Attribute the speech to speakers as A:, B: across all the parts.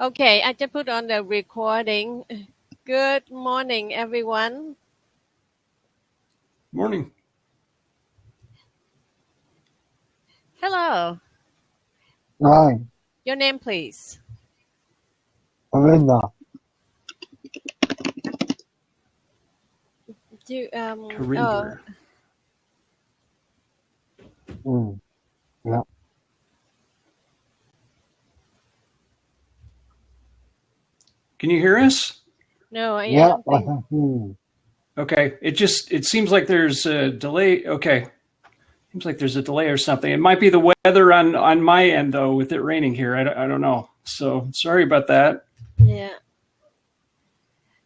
A: Okay, I just put on the recording. Good morning, everyone.
B: Morning.
A: Hello.
C: Hi,
A: Your name, please.
C: Linda.
A: Do
B: Karinder.
C: Mm, yeah,
B: Can you hear us?
A: no, I
C: yeah,
A: don't
C: I
A: think.
C: can hear you.
B: Okay. It seems like there's a delay. Okay. Seems like there's a delay or something. It might be the weather on my end though, with it raining here. I don't know. So sorry about that.
A: Yeah.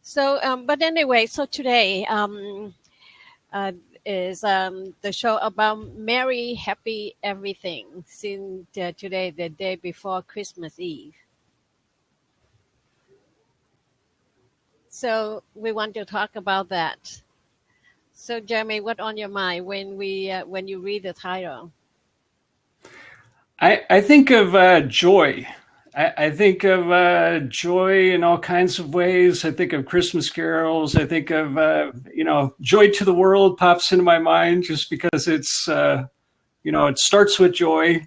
A: So, but anyway, so today uh, is the show about Merry Happy Everything. Since today, the day before Christmas Eve. So we want to talk about that. So, Jeremy, what on your mind when you read the title?
B: I think of joy. I think of joy in all kinds of ways. I think of Christmas carols. I think of joy to the world pops into my mind just because it starts with joy.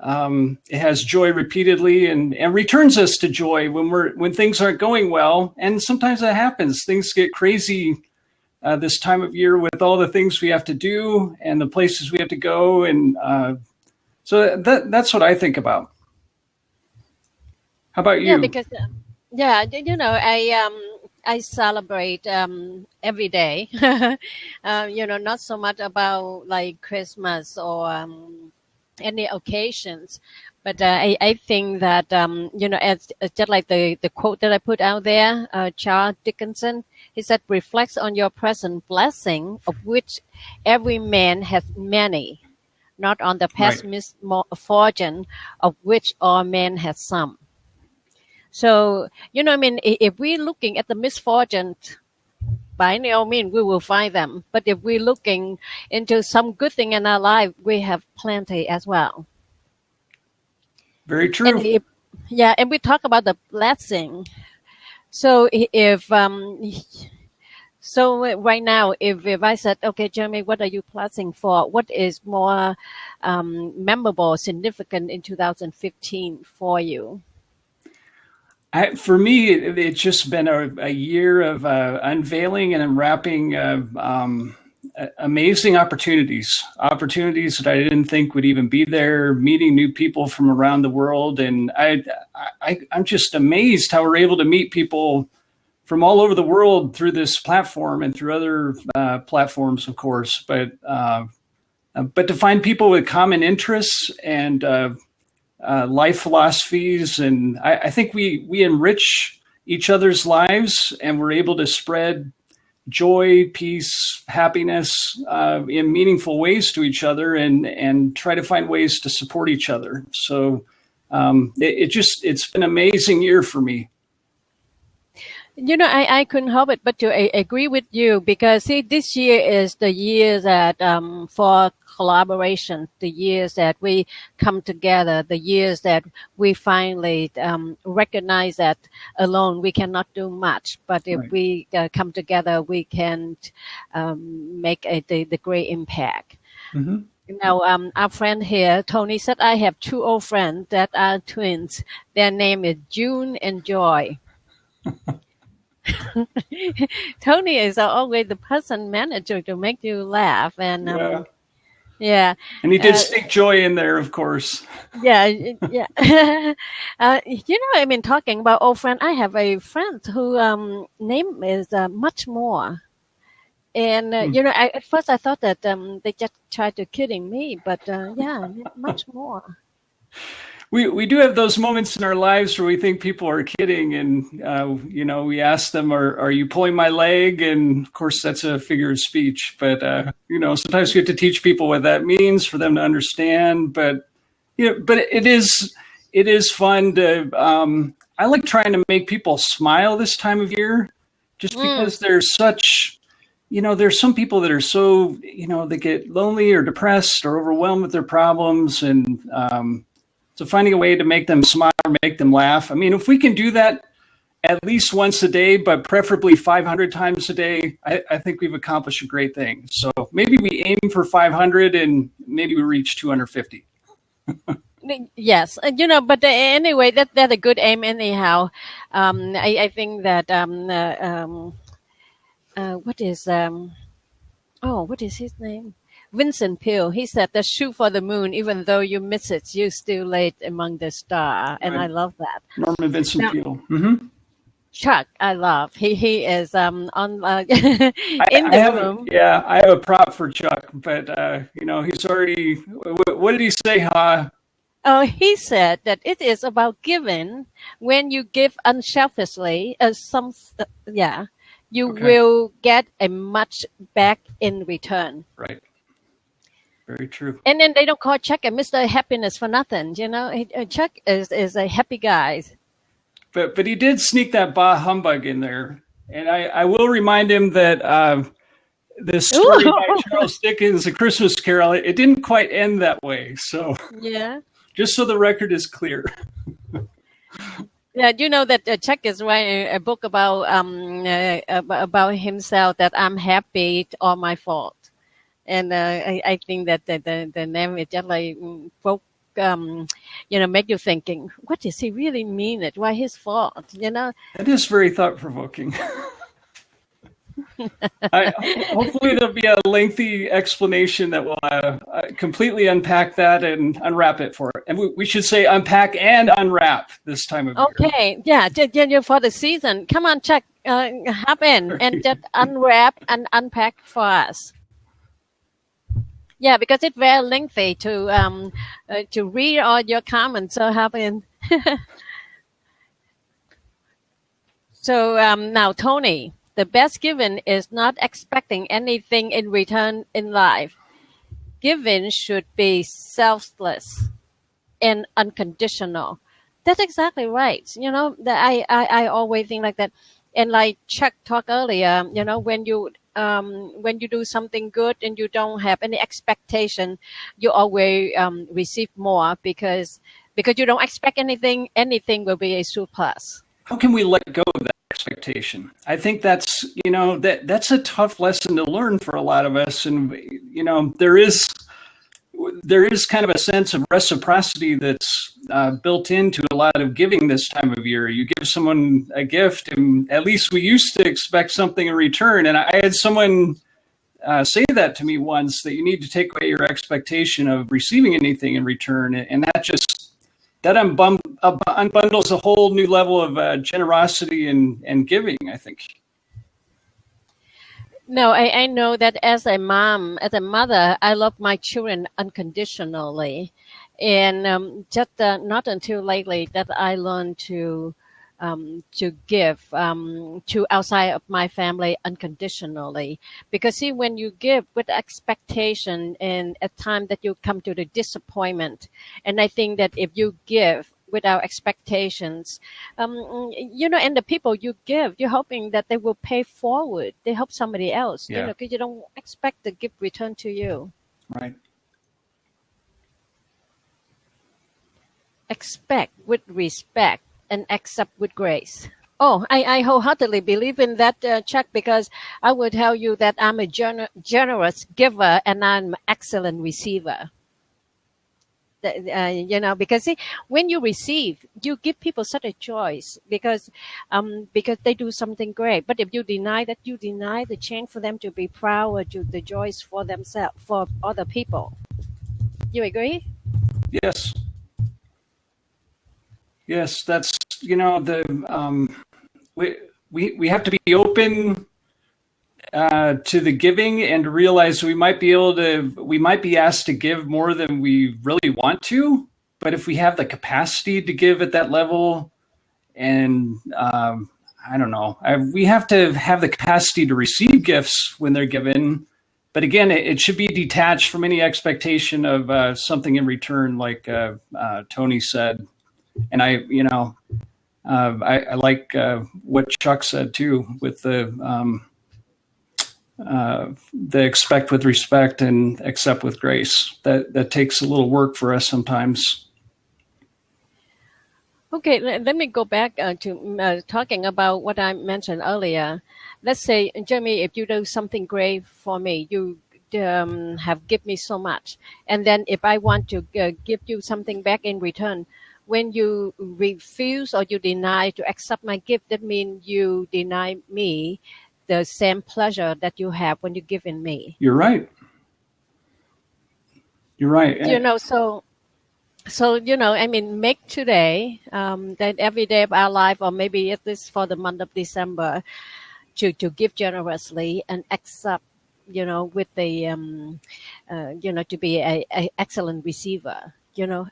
B: It has joy repeatedly and returns us to joy when things aren't going well. And sometimes that happens. Things get crazy this time of year with all the things we have to do and the places we have to go. And so that's what I think about. How about
A: Yeah,
B: you?
A: because I celebrate every day. Not so much about like Christmas or any occasions, but I think that as just like the quote that I put out there, Charles Dickinson, he said, "Reflects on your present blessing, of which every man has many, not on the
B: Right.
A: past misfortune, of which all men have some." So, if we're looking at the misfortune, by all means, we will find them. But if we're looking into some good thing in our life, we have plenty as well.
B: Very
A: And
B: true.
A: and we talk about the blessing. So if right now, if I said, okay, Jeremy, what are you blessing for? What is more memorable, significant in 2015 for you?
B: For me, it's just been a year of unveiling and unwrapping amazing opportunities that I didn't think would even be there, meeting new people from around the world. And I'm just amazed how we're able to meet people from all over the world through this platform and through other platforms, of course. But to find people with common interests and life philosophies, and I think we enrich each other's lives, and we're able to spread joy, peace, happiness in meaningful ways to each other, and try to find ways to support each other. So it's been an amazing year for me.
A: I couldn't help it but to agree with you because see, this year is the year that for collaboration, the years that we come together, the years that we finally recognize that alone we cannot do much, but if
B: Right.
A: we come together, we can make the great impact.
B: Hmm.
A: Our friend here, Tony, said I have two old friends that are twins. Their name is June and Joy. Tony is always the person manager to make you laugh, and
B: Yeah.
A: yeah,
B: And he did
A: uh,
B: sneak joy in there, of course.
A: yeah, yeah. Talking about old friend, I have a friend who name is much more, and
B: Hmm.
A: at first I thought that they just tried to kidding me, but yeah, much more.
B: We do have those moments in our lives where we think people are kidding, and we ask them, "Are you pulling my leg?" And of course, that's a figure of speech. But sometimes we have to teach people what that means for them to understand. But it is fun to. I like trying to make people smile this time of year, just
A: Mm.
B: because there's such. There's some people that are so they get lonely or depressed or overwhelmed with their problems, and so finding a way to make them smile or make them laugh. I mean, if we can do that at least once a day, but preferably 500 times a day, I think we've accomplished a great thing. So maybe we aim for 500 and maybe we reach 250.
A: Yes, but anyway, that's a good aim anyhow. I think that what is what is his name? Vincent Peale. He said that shoot for the moon, even though you miss it, you still lay among the stars, and
B: Right.
A: I love that.
B: Norman Vincent
A: Now,
B: Peale. Mm-hmm.
A: Chuck, I love. He is on
B: I,
A: in
B: I
A: the
B: have,
A: room.
B: yeah, I have a prop for Chuck, but he's already. What did he say?
A: Oh, he said that it is about giving. When you give unselfishly, you
B: Okay,
A: will get a much back in return.
B: right, very true.
A: And then they don't call Chuck a Mr. Happiness for nothing. Chuck is a happy guy.
B: But he did sneak that bah humbug in there, and I will remind him that this story by Charles Dickens, A Christmas Carol, it didn't quite end that way. So
A: Yeah.
B: just so the record is clear.
A: Yeah, that Chuck is writing a book about himself, that I'm happy, it's all my fault. And I think that the name is just like make you thinking, what does he really mean it? Why his fault?
B: That is very thought provoking. Hopefully there'll be a lengthy explanation that will completely unpack that and unwrap it for it. And we should say unpack and unwrap this time of year.
A: Okay, yeah, for the season. Come on, Chuck, hop in and just unwrap and unpack for us. Yeah, because it's very lengthy to read all your comments. So hop in. So now, Tony, the best giving is not expecting anything in return in life. Giving should be selfless and unconditional. That's exactly right. That I always think like that. And like Chuck talked earlier, when you do something good and you don't have any expectation, you always receive more because you don't expect anything. Anything will be a surplus.
B: How can we let go of that expectation? I think that's that's a tough lesson to learn for a lot of us, and there is kind of a sense of reciprocity that's built into a lot of giving this time of year. You give someone a gift, and at least we used to expect something in return. And I had someone say that to me once, that you need to take away your expectation of receiving anything in return, and that unbundles a whole new level of generosity and giving, I think.
A: No, I know that as a mother, I love my children unconditionally. And just not until lately that I learned to give to outside of my family unconditionally. Because see, when you give with expectation, and at times that you come to the disappointment, and I think that if you give without expectations, and the people you give, you're hoping that they will pay forward. They help somebody else,
B: Yeah.
A: because you don't expect the gift return to you.
B: Right.
A: Expect with respect and accept with grace. Oh, I wholeheartedly believe in that, Chuck, because I will tell you that I'm a generous giver and I'm an excellent receiver. Because see, when you receive, you give people such a choice because they do something great. But if you deny that, you deny the chance for them to be proud or to the joys for themselves, for other people. You agree?
B: Yes. Yes, that's we have to be open to the giving and realize we might be asked to give more than we really want to, but if we have the capacity to give at that level, and I don't know, we have to have the capacity to receive gifts when they're given. But again, it should be detached from any expectation of something in return, like Tony said. And I like what Chuck said too, with the expect with respect and accept with grace. That takes a little work for us sometimes.
A: Okay, let me go back to talking about what I mentioned earlier. Let's say, Jeremy, if you do something great for me, you have give me so much, and then if I want to give you something back in return, when you refuse or you deny to accept my gift, that means you deny me the same pleasure that you have when you give in me.
B: You're right. You're right.
A: So I mean, make today that every day of our life, or maybe at least for the month of December, to give generously and accept, with the to be a excellent receiver.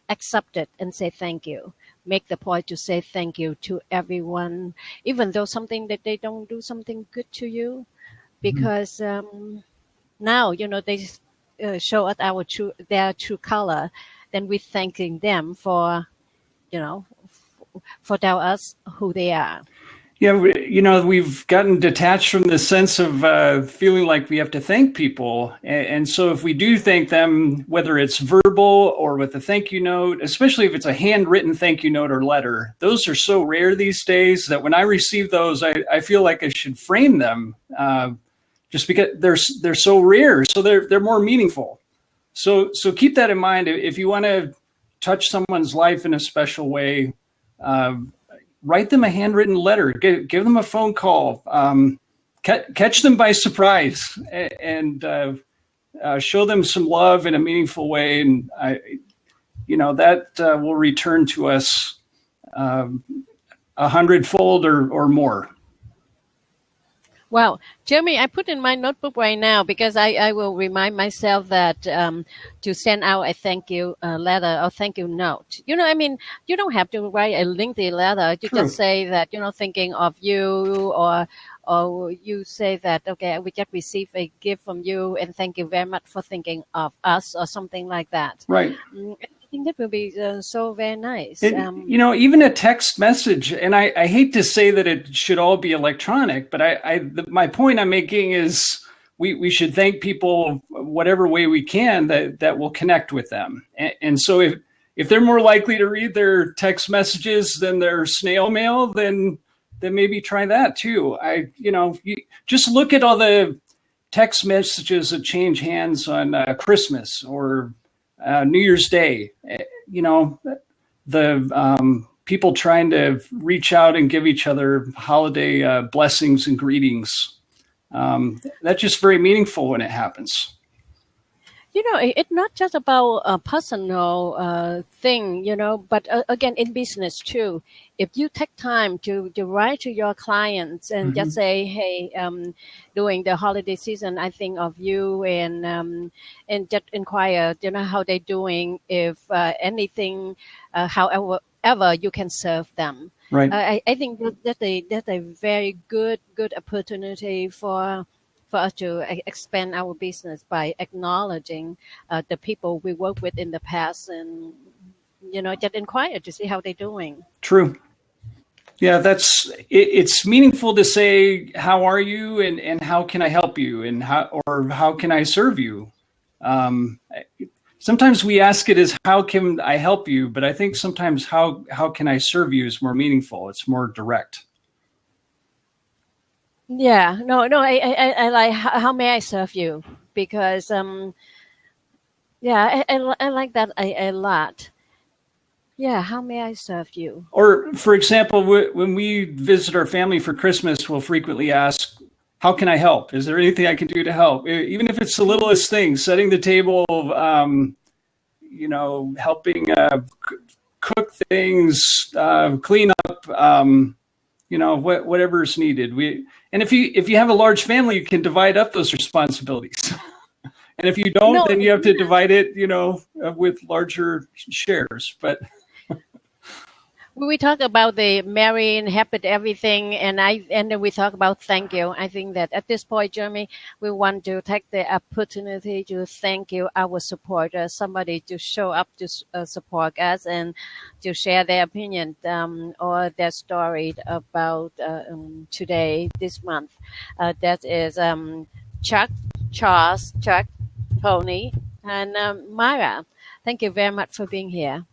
A: Accept it and say thank you. Make the point to say thank you to everyone, even though something that they don't do something good to you,
B: Mhm.
A: because now they show us their true color. Then we thanking them for you know for tell us who they are.
B: Yeah, we've gotten detached from the sense of feeling like we have to thank people. And so if we do thank them, whether it's verbal or with a thank you note, especially if it's a handwritten thank you note or letter, those are so rare these days that when I receive those, I feel like I should frame them just because they're so rare. So they're more meaningful. So keep that in mind. If you want to touch someone's life in a special way, uh, write them a handwritten letter, give them a phone call, catch them by surprise, and show them some love in a meaningful way, and that will return to us a hundredfold or more.
A: Well, Jeremy, I put in my notebook right now because I will remind myself that to send out a thank you letter or thank you note. I mean, you don't have to write a lengthy letter. You just
B: True.
A: say that, thinking of you, or you say that, okay, we just received a gift from you and thank you very much for thinking of us, or something like that.
B: Right.
A: I think that will be so very nice.
B: Even a text message, and I hate to say that it should all be electronic, but my point I'm making is we should thank people whatever way we can that will connect with them. And so if they're more likely to read their text messages than their snail mail, then maybe try that too. You just look at all the text messages that change hands on Christmas or New Year's Day. You know, the people trying to reach out and give each other holiday blessings and greetings. That's just very meaningful when it happens.
A: It's not just about a personal thing, but again, in business too. If you take time to write to your clients and just
B: Mhm.
A: say, hey, during the holiday season, I think of you, and just inquire, how they're doing, if anything, however ever you can serve them.
B: Right.
A: I think that's a very good opportunity for us to expand our business by acknowledging the people we worked with in the past, and just inquire to see how they're doing.
B: True. Yeah, it's meaningful to say how are you and how can I help you and how can I serve you. Um, Sometimes we ask it as how can I help you, but I think sometimes how can I serve you is more meaningful. It's more direct.
A: Yeah, no, I like how may I serve you, because yeah, I like that a lot. Yeah, how may I serve you?
B: Or, for example, when we visit our family for Christmas, we'll frequently ask, "How can I help? Is there anything I can do to help?" Even if it's the
A: Mm.
B: littlest thing, setting the table, helping cook things, clean up, whatever is needed. And if you have a large family, you can divide up those responsibilities. And if you don't,
A: No,
B: then you have to divide it, with larger shares. But
A: we talk about the marrying, happy everything, and then we talk about thank you. I think that at this point, Jeremy, we want to take the opportunity to thank you, our supporters, somebody to show up to support us and to share their opinion, or their story about today, this month. That is Chuck, Charles, Chuck, Tony, and Myra. Thank you very much for being here.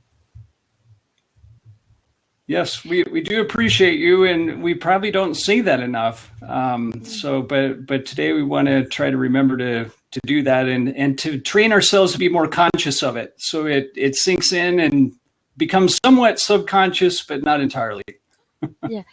B: Yes, we do appreciate you, and we probably don't say that enough. But today we want to try to remember to do that, and to train ourselves to be more conscious of it, so it sinks in and becomes somewhat subconscious, but not entirely.
A: Yeah.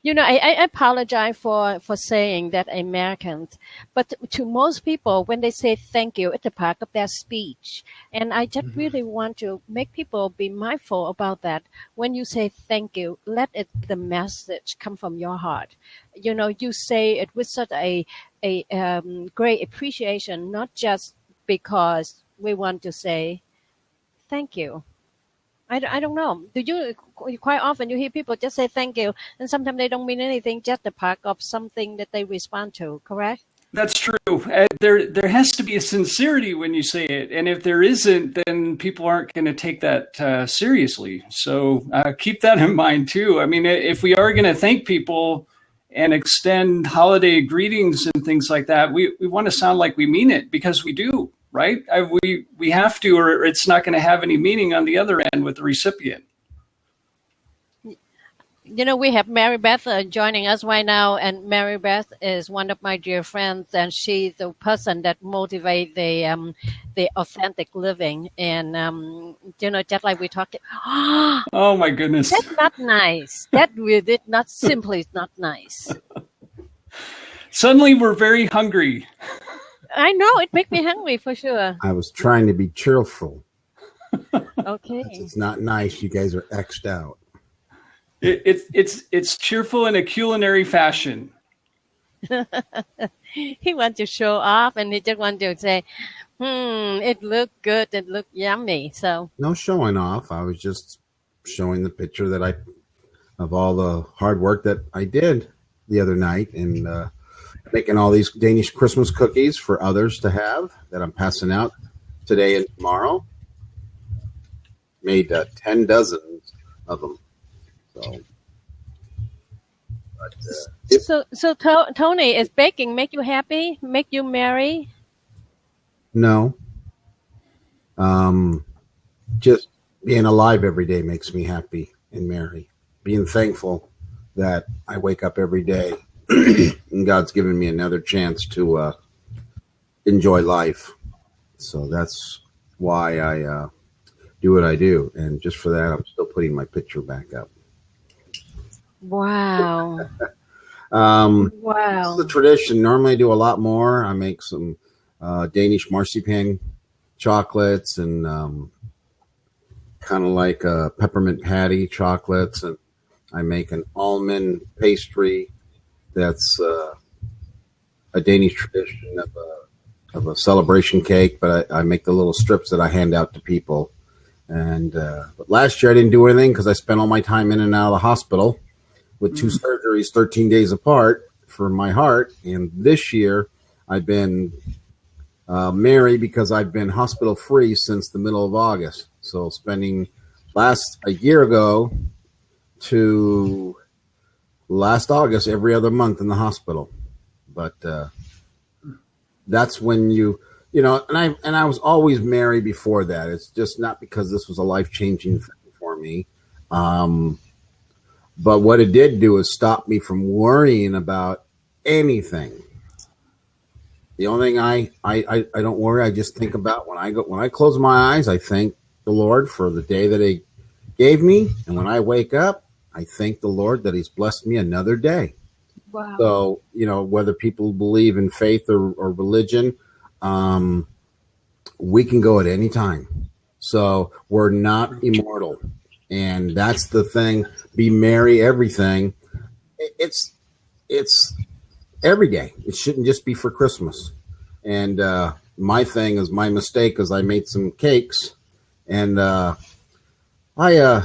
A: I apologize for saying that Americans, but to most people, when they say thank you, it's a part of their speech. And I just really want to make people be mindful about that. When you say thank you, let the message come from your heart. You say it with such a great appreciation, not just because we want to say thank you. I don't know. Do you quite often you hear people just say thank you, and sometimes they don't mean anything, just a part of something that they respond to. Correct?
B: That's true. There has to be a sincerity when you say it, and if there isn't, then people aren't going to take that seriously. So keep that in mind too. I mean, if we are going to thank people and extend holiday greetings and things like that, we want to sound like we mean it, because we do, right? We have to, or it's not going to have any meaning on the other end with the recipient.
A: We have Mary Beth joining us right now, and Mary Beth is one of my dear friends, and she's the person that motivates the authentic living. And just like we talked.
B: Oh my goodness,
A: that's not nice. That we did not simply not nice.
B: Suddenly, we're very hungry.
A: I know, it makes me hungry for sure.
D: I was trying to be cheerful.
A: Okay,
D: it's not nice. You guys are X'd out.
B: It's cheerful in a culinary fashion.
A: He wants to show off, and he just wants to say, it looked good, it looked yummy. So
D: no showing off. I was just showing the picture of all the hard work that I did the other night, and making all these Danish Christmas cookies for others to have that I'm passing out today and tomorrow. Made 10 dozens of them.
A: So Tony, is baking make you happy? Make you merry?
D: No. Just being alive every day makes me happy and merry. Being thankful that I wake up every day and God's given me another chance to enjoy life. So that's why I do what I do. And just for that, I'm still putting my picture back up.
A: Wow.
D: Wow.
A: This
D: is the tradition. Normally I do a lot more. I make some Danish marzipan chocolates and kind of like peppermint patty chocolates. And I make an almond pastry that's a Danish tradition of a celebration cake. But I make the little strips that I hand out to people. And but last year I didn't do anything because I spent all my time in and out of the hospital with 2 surgeries 13 days apart for my heart. And this year I've been merry because I've been hospital free since the middle of August. So spending a year ago to last August, every other month in the hospital. But that's when and I was always merry before that. It's just not because this was a life-changing thing for me. But what it did do is stop me from worrying about anything. The only thing I don't worry, I just think about when I close my eyes, I thank the Lord for the day that He gave me. And when I wake up, I thank the Lord that He's blessed me another day.
A: Wow.
D: So, whether people believe in faith or religion, we can go at any time. So we're not immortal. And that's the thing. Be merry, everything. It's every day. It shouldn't just be for Christmas. And my mistake is I made some cakes and I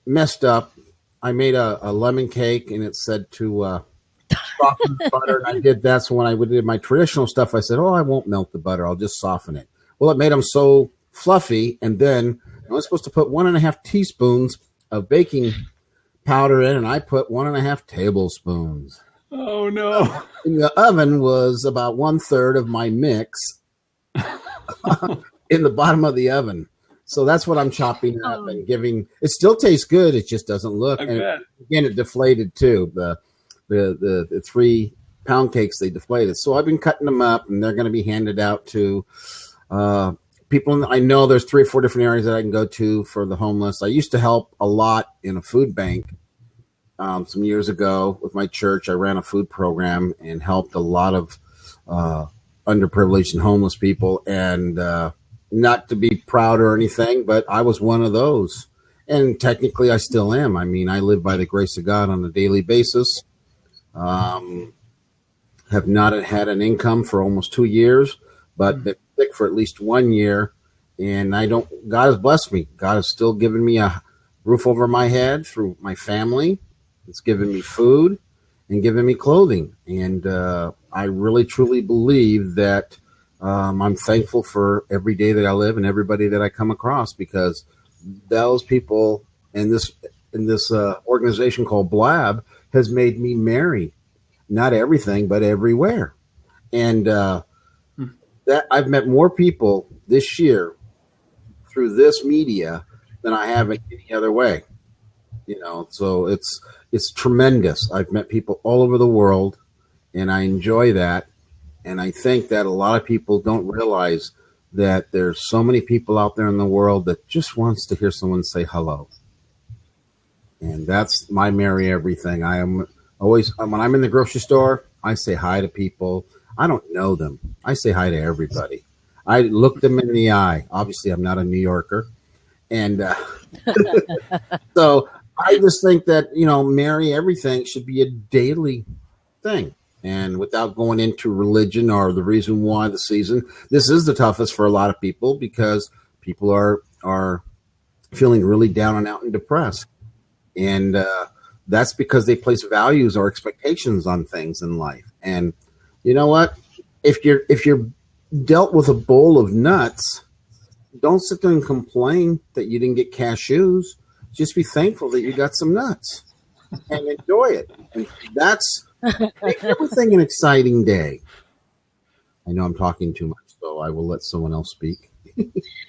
D: messed up. I made a lemon cake and it said to soften the butter. And I did that. So when I did my traditional stuff, I said, I won't melt the butter. I'll just soften it. Well, it made them so fluffy. And then I was supposed to put 1.5 teaspoons of baking powder in, and I put 1.5 tablespoons.
B: Oh, no.
D: And the oven was about 1/3 of my mix in the bottom of the oven. So that's what I'm chopping up
A: Oh,
D: and giving. It still tastes good. It just doesn't look.
B: I
D: And
B: bet.
D: again, it deflated too. The 3 pound cakes, they deflated. So I've been cutting them up, and they're going to be handed out to people. I know there's 3 or 4 different areas that I can go to for the homeless. I used to help a lot in a food bank some years ago with my church. I ran a food program and helped a lot of underprivileged and homeless people. And not to be proud or anything, but I was one of those. And technically, I still am. I mean, I live by the grace of God on a daily basis. Have not had an income for almost 2 years, but been sick for at least 1 year. And God has blessed me. God has still given me a roof over my head through my family. It's given me food and given me clothing. And I really, truly believe that I'm thankful for every day that I live and everybody that I come across, because those people in this organization called Blab has made me merry. Not everything, but everywhere. And that I've met more people this year through this media than I have in any other way. So it's tremendous. I've met people all over the world, and I enjoy that. And I think that a lot of people don't realize that there's so many people out there in the world that just wants to hear someone say hello. And that's my merry everything. I am always, when I'm in the grocery store, I say hi to people. I don't know them. I say hi to everybody. I look them in the eye. Obviously, I'm not a New Yorker. And so I just think that, merry everything should be a daily thing. And without going into religion or the reason why the season, this is the toughest for a lot of people, because people are feeling really down and out and depressed. And that's because they place values or expectations on things in life. And you know what? If you're dealt with a bowl of nuts, don't sit there and complain that you didn't get cashews. Just be thankful that you got some nuts and enjoy it. And that's make everything an exciting day. I know I'm talking too much, so I will let someone else speak.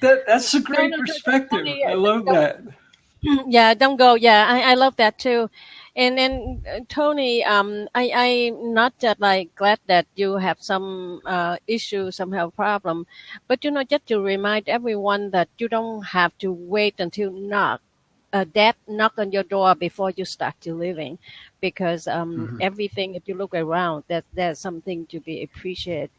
B: That's a great
A: no,
B: perspective.
A: Tony,
B: I love that.
A: yeah, don't go. Yeah, I love that too. And Tony, I'm not that like glad that you have some issue, some health problem, but just to remind everyone that you don't have to wait until death knock on your door before you start to living, because everything, if you look around, there's something to be appreciated,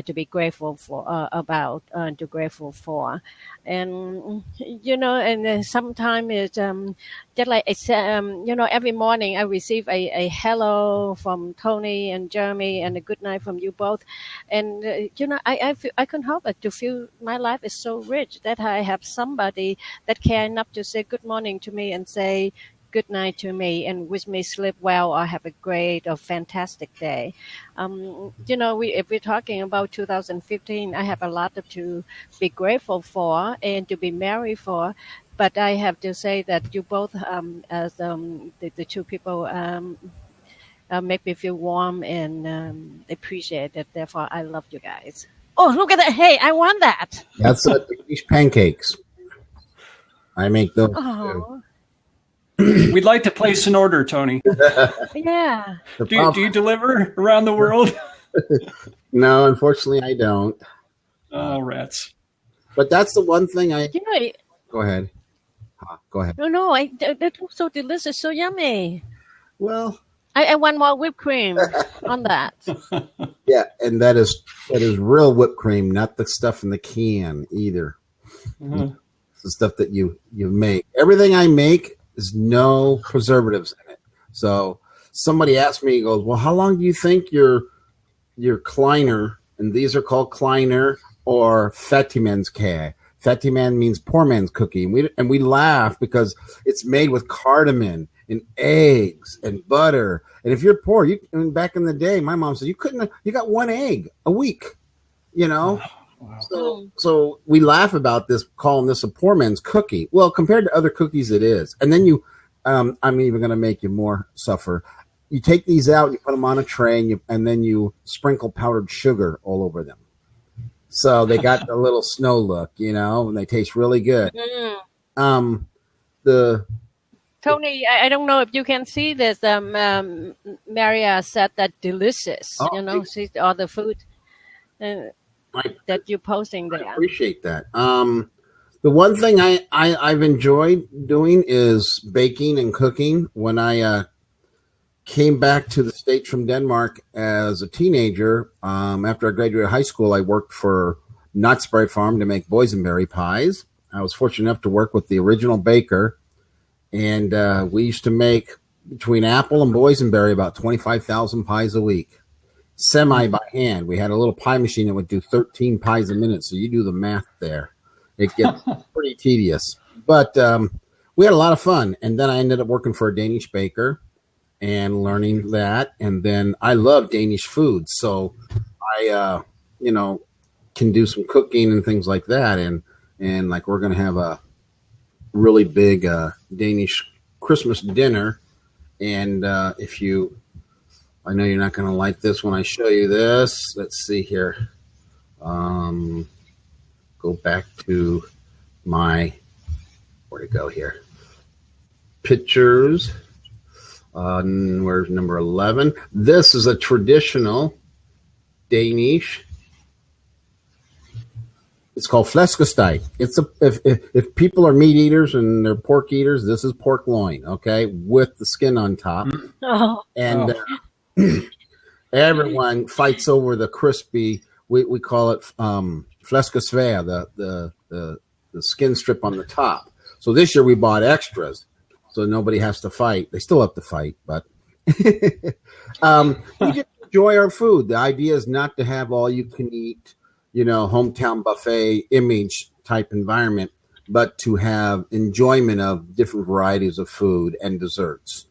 A: to be grateful for, about, to grateful for. And and sometimes it's just like I said, every morning I receive a hello from Tony and Jeremy and a good night from you both. And I can help it to feel my life is so rich that I have somebody that care enough to say good morning to me and say good night to me and wish me sleep well or have a great or fantastic day. If we're talking about 2015, I have a lot to be grateful for and to be merry for. But I have to say that you both, as the two people, make me feel warm and appreciated. Therefore, I love you guys. Oh, look at that. Hey, I want that.
D: That's Danish pancakes. I make those too.
A: Oh,
B: We'd like to place an order, Tony.
A: yeah.
B: Do you deliver around the world?
D: No, unfortunately, I don't.
B: Oh, rats.
D: But that's the one thing Go ahead. Go ahead.
A: No, that was so delicious, so yummy.
D: Well,
A: I want more whipped cream on that.
D: yeah, and that is real whipped cream, not the stuff in the can either.
B: Mhm.
D: It's the stuff that you make. Everything I make is no preservatives in it. So somebody asked me, he goes, well, how long do you think your Kleiner, and these are called Kleiner or Fattigman's K. Fattigman means poor man's cookie. And we laugh because it's made with cardamom and eggs and butter. And if you're poor, back in the day, my mom said you got one egg a week,
B: Wow.
D: So we laugh about this, calling this a poor man's cookie. Well, compared to other cookies, it is. And then I'm even going to make you more suffer. You take these out, you put them on a tray, and then you sprinkle powdered sugar all over them. So they got the little snow look, and they taste really good.
A: Mm.
D: The
A: Tony, I don't know if you can see this. Maria said that delicious.
D: oh,
A: See all the food uh,
D: I,
A: that you're posting
D: I
A: there.
D: appreciate that. The one thing I've enjoyed doing is baking and cooking. When I came back to the States from Denmark as a teenager, after I graduated high school, I worked for Knott's Berry Farm to make boysenberry pies. I was fortunate enough to work with the original baker, and we used to make between apple and boysenberry about 25,000 pies a week, semi by hand. We had a little pie machine that would do 13 pies a minute, so you do the math there. It gets pretty tedious, but we had a lot of fun. And then I ended up working for a Danish baker and learning that. And then I love Danish food, so I, can do some cooking and things like that. And like we're going to have a really big Danish Christmas dinner. And I know you're not going to like this when I show you this. Let's see here. Go back to where'd it go here? Pictures. Where's number 11? This is a traditional Danish. It's called flæskesteg. If people are meat eaters and they're pork eaters, this is pork loin, okay, with the skin on top.
A: Oh.
D: And everyone fights over the crispy. We call it flæskesvær, the skin strip on the top. So this year we bought extras, so nobody has to fight. They still have to fight, but we just enjoy our food. The idea is not to have all you can eat, hometown buffet image type environment, but to have enjoyment of different varieties of food and desserts.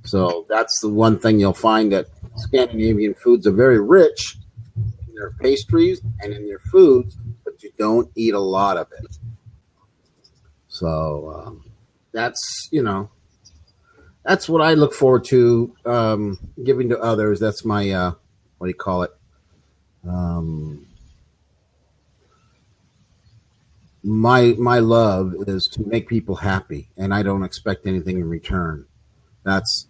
D: So that's the one thing you'll find, that Scandinavian foods are very rich in their pastries and in their foods, but you don't eat a lot of it. So that's what I look forward to giving to others. That's my what do you call it? My love is to make people happy, and I don't expect anything in return. That's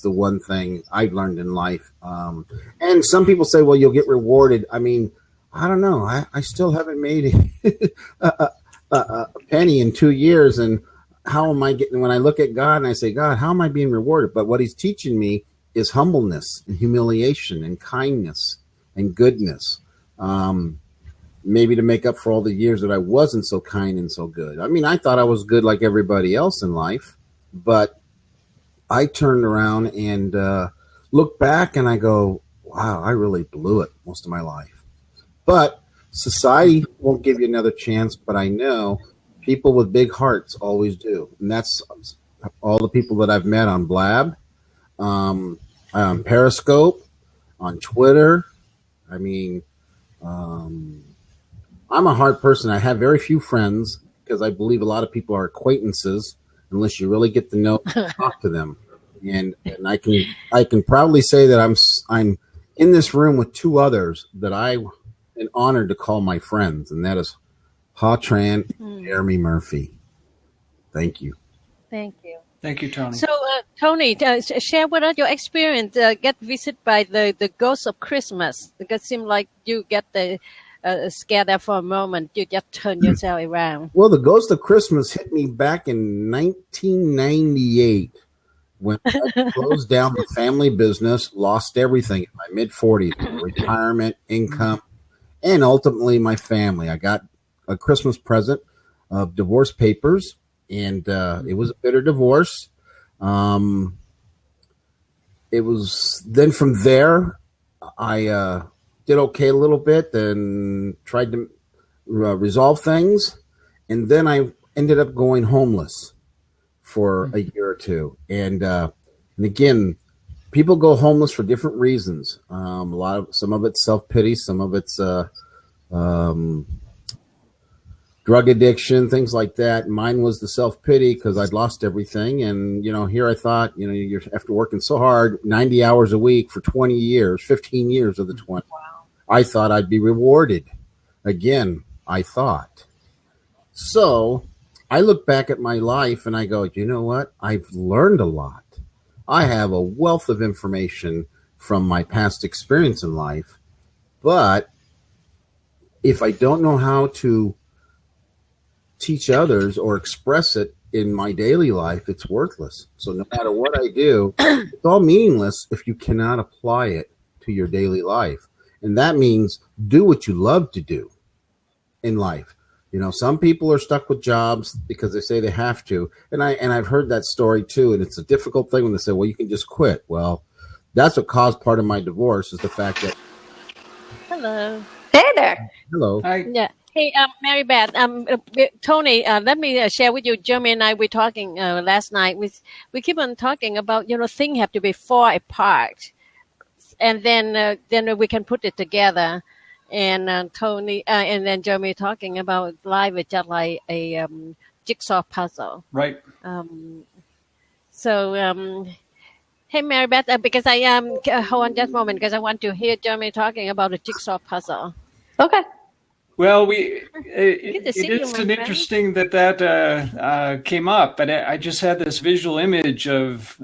D: the one thing I've learned in life. And some people say, well, you'll get rewarded. I mean, I don't know. I still haven't made a penny in 2 years. And how am I getting, when I look at God and I say, God, how am I being rewarded? But what he's teaching me is humbleness and humiliation and kindness and goodness. Maybe to make up for all the years that I wasn't so kind and so good. I mean, I thought I was good like everybody else in life, but I turned around and look back and I go, wow, I really blew it most of my life. But society won't give you another chance, but I know people with big hearts always do. And that's all the people that I've met on Blab, on Periscope, on Twitter. I mean, I'm a hard person. I have very few friends because I believe a lot of people are acquaintances unless you really get to know and talk to them. And I can proudly say that I'm in this room with two others that I am honored to call my friends, and that is Ha Tran and Jeremy Murphy. Thank you.
A: Thank you.
B: Thank you, Tony.
A: So, Tony, share with us your experience. Get visited by the ghost of Christmas. Because it seems like you get the scared there for a moment. You just turn yourself around.
D: Well, the ghost of Christmas hit me back in 1998 when I closed down the family business, lost everything in my mid-40s, retirement, income, and ultimately my family. I got a Christmas present of divorce papers, and it was a bitter divorce. It was then from there, I did okay a little bit and tried to resolve things. And then I ended up going homeless for a year or two. And again, people go homeless for different reasons. Some of it's self-pity, some of it's drug addiction, things like that. Mine was the self-pity because I'd lost everything. And, here I thought, you're after working so hard, 90 hours a week for 20 years, 15 years of the 20. Wow. I thought I'd be rewarded. Again, I thought. So I look back at my life and I go, you know what? I've learned a lot. I have a wealth of information from my past experience in life. But if I don't know how to teach others or express it in my daily life, it's worthless. So no matter what I do, it's all meaningless if you cannot apply it to your daily life. And that means do what you love to do in life. You know, some people are stuck with jobs because they say they have to. And I've heard that story too. And it's a difficult thing when they say, well, you can just quit. Well, that's what caused part of my divorce, is the fact that,
A: Hello.
E: Hey there.
D: hello.
B: Hi.
A: Yeah. Hey, Mary Beth, Tony, let me share with you. Jeremy and I were talking last night. We keep on talking about, things have to be far apart, and then we can put it together. And Tony, and then Jeremy talking about life is just like a jigsaw puzzle.
B: Right.
A: So, hey, Mary Beth, because I hold on just a moment, because I want to hear Jeremy talking about the jigsaw puzzle.
E: Okay.
B: Well,
A: Good to
B: it
A: see you,
B: is
A: my
B: an
A: friend.
B: interesting that came up, but I just had this visual image of,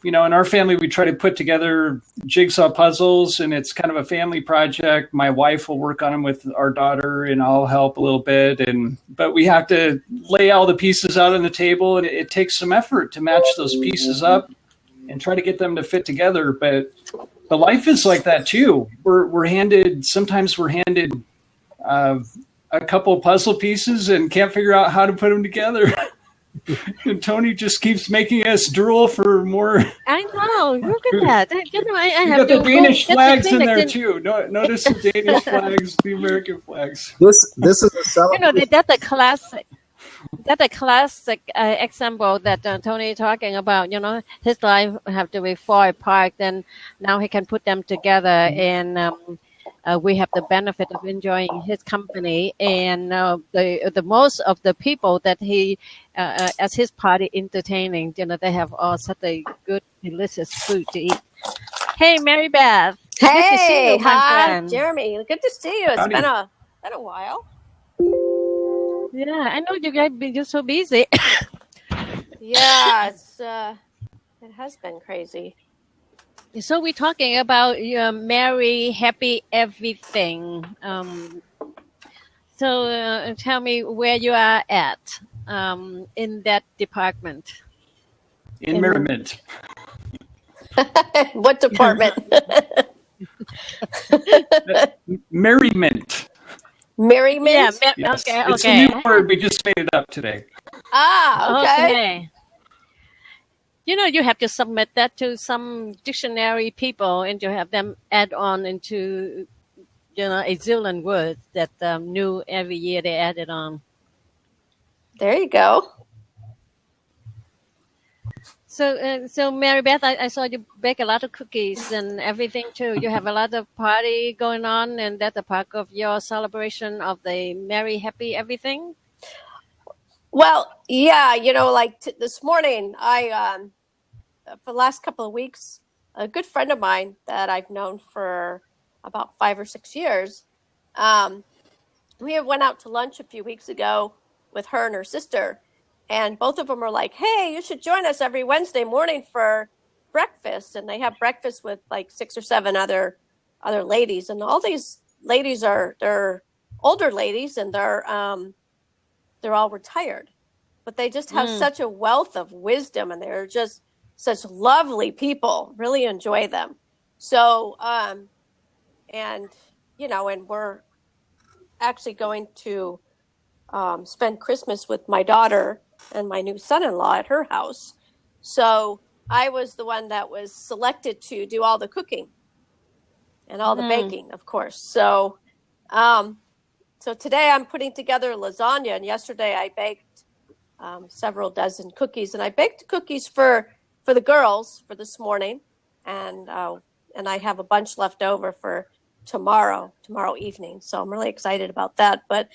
B: in our family, we try to put together jigsaw puzzles, and it's kind of a family project. My wife will work on them with our daughter, and I'll help a little bit. But we have to lay all the pieces out on the table, and it takes some effort to match those pieces up and try to get them to fit together. But life is like that too. Sometimes we're handed a couple of puzzle pieces and can't figure out how to put them together. And Tony just keeps making us drool for more.
A: I know. Look at that. I
B: You
A: have
B: got the
A: to
B: Danish
A: go get the
B: flags in
A: Kleenex
B: there
A: and-
B: too. Notice the Danish flags, the American flags.
D: This is a celebration.
A: That's a classic. That's a classic example that Tony is talking about. His life have to be far apart, and now he can put them together, and we have the benefit of enjoying his company. And the most of the people that he, as his party entertaining, they have all such a good, delicious food to eat. Hey, Mary Beth. Good to see
E: Hey,
A: you, my
E: hi,
A: friend.
E: Jeremy. Good to see you. It's
B: Howdy.
E: been a while.
A: Yeah, I know you guys been just so busy.
E: Yeah, it has been crazy.
A: So we're talking about Mary Happy Everything. So tell me where you are at in that department.
B: In merriment.
E: What department?
B: Merriment.
E: Merriment?
A: Yeah.
B: Yes.
A: Okay.
B: It's a new word. We just made it up today.
E: Ah, okay.
A: Okay. You have to submit that to some dictionary people, and you have them add on into, a zillion words that new every year they add it on.
E: There you go.
A: So Mary Beth, I saw you bake a lot of cookies and everything too. You have a lot of party going on, and that's a part of your celebration of the Merry Happy Everything.
E: Well, yeah, like this morning, I for the last couple of weeks, a good friend of mine that I've known for about 5 or 6 years, we went out to lunch a few weeks ago with her and her sister, and both of them are like, "Hey, you should join us every Wednesday morning for breakfast." And they have breakfast with like 6 or 7 other ladies, and all these ladies they're older ladies, and they're all retired, but they just have such a wealth of wisdom, and they're just such lovely people. Really enjoy them. So, and we're actually going to spend Christmas with my daughter and my new son-in-law at her house. So I was the one that was selected to do all the cooking and all the baking, of course. So, so today I'm putting together lasagna, and yesterday I baked several dozen cookies, and I baked cookies for the girls for this morning, and I have a bunch left over for tomorrow evening. So I'm really excited about that. But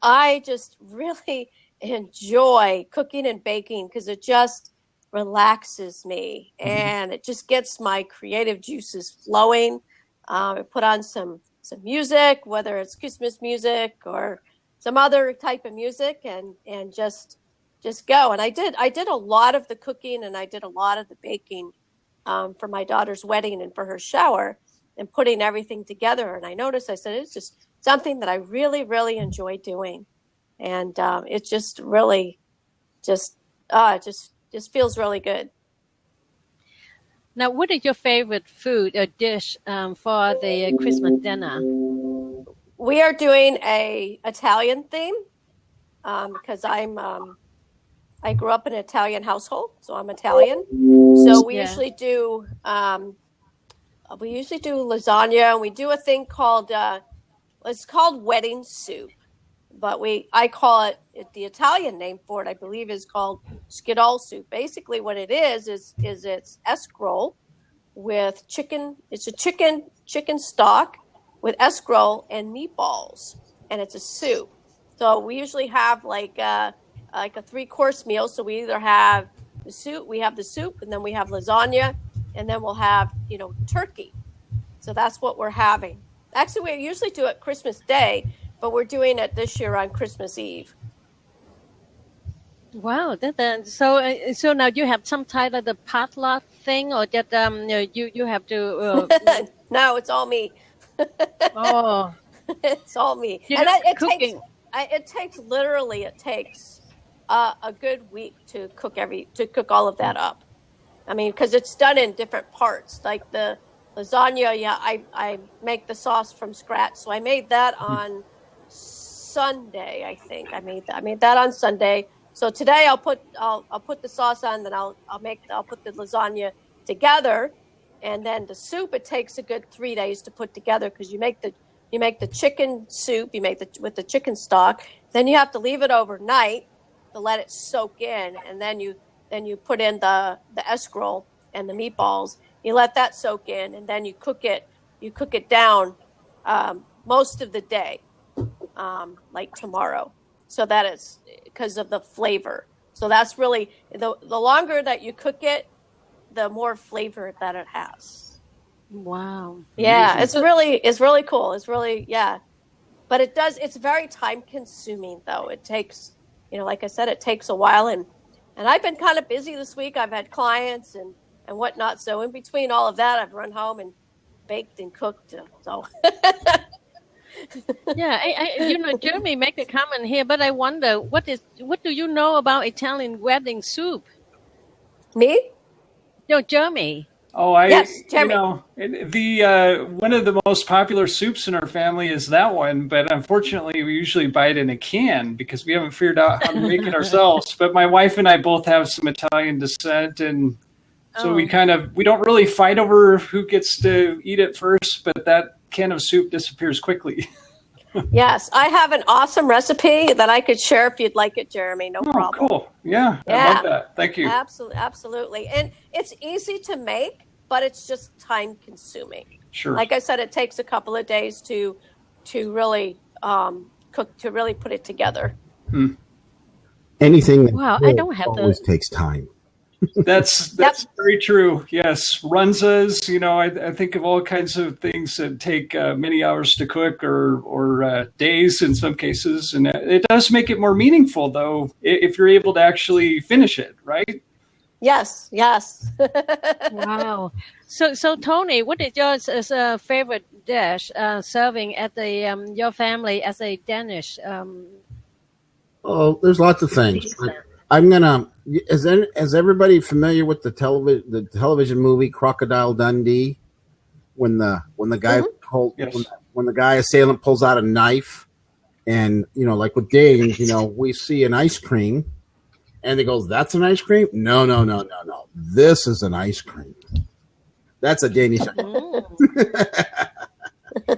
E: I just really enjoy cooking and baking because it just relaxes me, and it just gets my creative juices flowing. I put on some some music, whether it's Christmas music or some other type of music, and just go. And I did a lot of the cooking, and I did a lot of the baking for my daughter's wedding and for her shower, and putting everything together. And I noticed, I said, it's just something that I really, really enjoy doing. And it just really just feels really good.
A: Now, what is your favorite food or dish for the Christmas dinner?
E: We are doing a Italian theme because I grew up in an Italian household, so I'm Italian. So we
A: Yeah.
E: usually do lasagna, and we do a thing called it's called wedding soup, but I call it the Italian name for it, I believe, is called skidal soup. Basically, what it is it's escarole with chicken. It's a chicken stock with escarole and meatballs, and it's a soup. So we usually have like a 3-course meal. So we either have the soup, and then we have lasagna, and then we'll have turkey. So that's what we're having. Actually, we usually do it Christmas Day, but we're doing it this year on Christmas Eve.
A: Wow, so now you have some type of the potluck thing, or that you have to
E: No, it's all me.
A: oh
E: It's all me.
A: you
E: And
A: know
E: it
A: cooking.
E: takes a good week to cook all of that up. I mean, because it's done in different parts. Like the lasagna, yeah, I make the sauce from scratch. So I made that on Sunday, I think. I made that on Sunday. So today I'll put the sauce on, then I'll put the lasagna together, and then the soup, it takes a good 3 days to put together, because you make the chicken soup, with the chicken stock, then you have to leave it overnight to let it soak in, and then you put in the escarole and the meatballs. You let that soak in, and then you cook it down most of the day, like tomorrow. So that is because of the flavor. So that's really the longer that you cook it, the more flavor that it has.
A: Wow.
E: Yeah, it's really cool. It's really, yeah. But it's very time consuming though. It takes, like I said, it takes a while, and I've been kind of busy this week. I've had clients and whatnot. So in between all of that, I've run home and baked and cooked. So
A: Yeah, Jeremy make a comment here, but I wonder what do you know about Italian wedding soup?
E: me?
A: No, Jeremy.
B: Oh,
E: Yes, Jeremy.
B: the one of the most popular soups in our family is that one, but unfortunately we usually buy it in a can because we haven't figured out how to make it ourselves. But my wife and I both have some Italian descent, and so we don't really fight over who gets to eat it first, but that can of soup disappears quickly.
E: Yes, I have an awesome recipe that I could share if you'd like it, Jeremy. No
B: Oh,
E: problem.
B: cool. Yeah, I
E: Yeah.
B: love that. Thank you.
E: Absolutely. And it's easy to make, but it's just time consuming.
B: Sure.
E: Like I said, it takes a couple of days to really cook, to really put it together.
D: Anything that
A: Wow, I don't have
D: always takes time.
B: That's very true. Yes, runzas. I think of all kinds of things that take many hours to cook, or days in some cases, and it does make it more meaningful, though, if you're able to actually finish it, right?
E: Yes.
A: Wow. So Tony, what is your favorite dish serving at your family as a Danish?
D: Oh, there's lots of things. I'm gonna. Is everybody familiar with the television movie Crocodile Dundee? When the guy
B: Yes.
D: when the guy assailant pulls out a knife, and like with Dave, we see an ice cream, and he goes, "That's an ice cream? No. This is an ice cream. That's a Danish."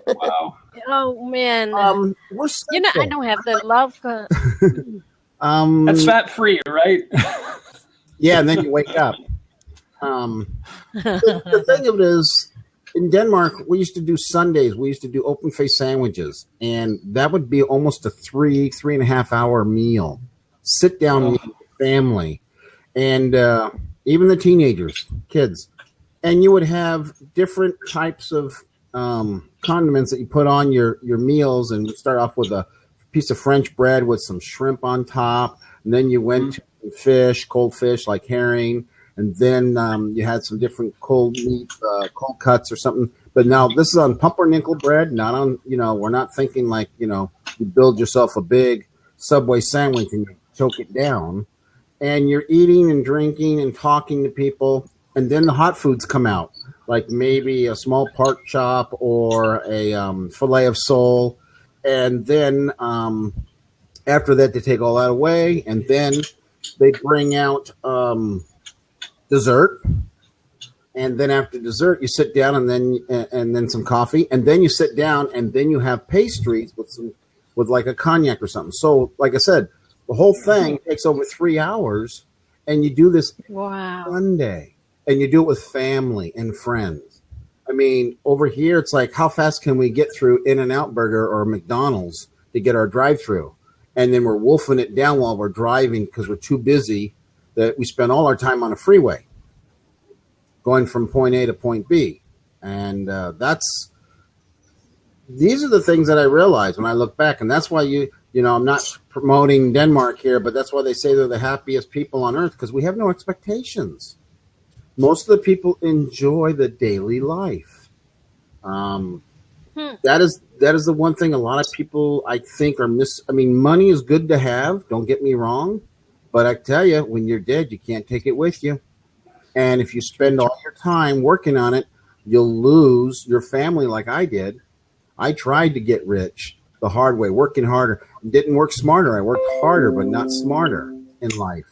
B: Wow.
A: Oh man,
D: We're
A: I don't have the love.
B: That's fat free, right?
D: Yeah, and then you wake up. The thing of it is, in Denmark, we used to do Sundays. We used to do open face sandwiches, and that would be almost a 3.5 hour meal. Sit down with your family, and even the kids, and you would have different types of condiments that you put on your meals, and you start off with a piece of French bread with some shrimp on top, and then you went to fish, cold fish like herring, and then you had some different cold meat, cold cuts or something. But now this is on pumpernickel bread, not on, we're not thinking like, you build yourself a big Subway sandwich and you choke it down. And you're eating and drinking and talking to people, and then the hot foods come out, like maybe a small pork chop or a filet of sole. And then after that, they take all that away, and then they bring out dessert. And then after dessert, you sit down, and then some coffee, and then you sit down, and then you have pastries with like a cognac or something. So, like I said, the whole thing takes over 3 hours, and you do this
A: Wow.
D: Sunday, and you do it with family and friends. I mean, over here, it's like, how fast can we get through In-N-Out Burger or McDonald's to get our drive-through? And then we're wolfing it down while we're driving because we're too busy that we spend all our time on a freeway going from point A to point B. And these are the things that I realize when I look back. And that's why I'm not promoting Denmark here, but that's why they say they're the happiest people on earth, because we have no expectations. Most of the people enjoy the daily life. That is the one thing a lot of people, I think, are money is good to have, don't get me wrong, but I tell you, when you're dead, you can't take it with you. And if you spend all your time working on it, you'll lose your family like I did. I tried to get rich the hard way, working harder. Didn't work smarter. I worked harder, but not smarter in life.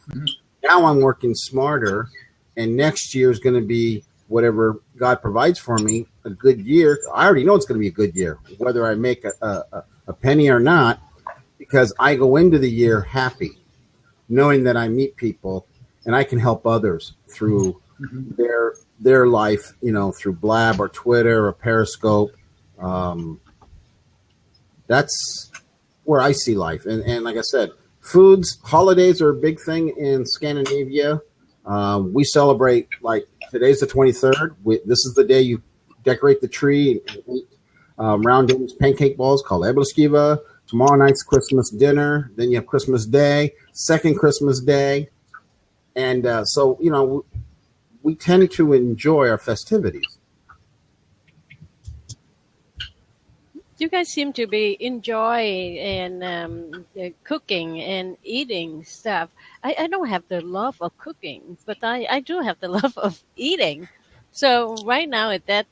D: Now I'm working smarter, and next year is going to be whatever God provides for me, a good year. I already know it's going to be a good year, whether I make a penny or not, because I go into the year happy, knowing that I meet people and I can help others through their life, through Blab or Twitter or Periscope. That's where I see life. And like I said, holidays are a big thing in Scandinavia. We celebrate, like, today's the 23rd. This is the day you decorate the tree and eat round Danish pancake balls called æbleskiver. Tomorrow night's Christmas dinner. Then you have Christmas Day, second Christmas Day. And so, we tend to enjoy our festivities.
A: You guys seem to be enjoying and cooking and eating stuff. I don't have the love of cooking, but I do have the love of eating. So right now, that